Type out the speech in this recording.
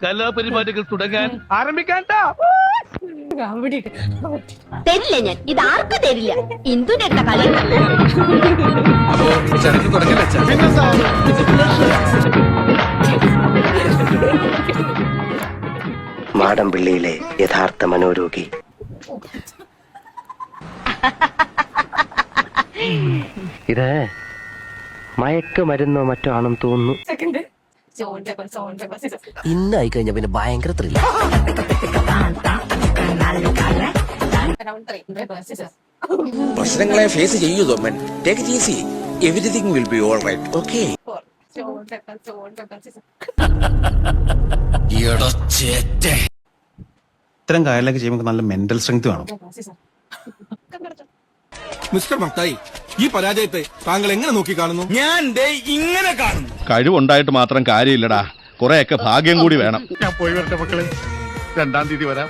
കലാപരിപാടികൾ തുടങ്ങാൻ ആരംഭിക്കാൻ. തരില്ല ഞാൻ, ഇത് ആർക്കും തരില്ല. ഇന്ദുന്റെ അടുത്ത കളി. മാടമ്പിള്ളിയിലെ യഥാർത്ഥ മനോരോഗി. ഇത് മയക്കുമരുന്നോ മറ്റോ ആണെന്ന് തോന്നുന്നു. ഇന്നായി കഴിഞ്ഞ പിന്നെ ഭയങ്കര ത്രില്ല. പ്രശ്നങ്ങളെ ഫേസ് ചെയ്യൂ തോമൻ. Take it easy. Everything will be all right. Okay. ഇത്തരം കാര്യങ്ങളൊക്കെ ചെയ്യുമ്പോൾ നല്ല മെന്റൽ സ്ട്രെങ്ത് വേണം. മിസ്റ്റർ മത്തായി, ഈ പരാജയത്തെ താങ്കൾ എങ്ങനെ നോക്കി കാണുന്നു? ഞാൻ ഇങ്ങനെ കാണുന്നു. കഴിവുണ്ടായിട്ട് മാത്രം കാര്യമില്ലടാ, കുറെയൊക്കെ ഭാഗ്യം കൂടി വേണം. ഞാൻ പോയി വരട്ടെ മക്കളെ, 2-ാം തീയതി വരാം.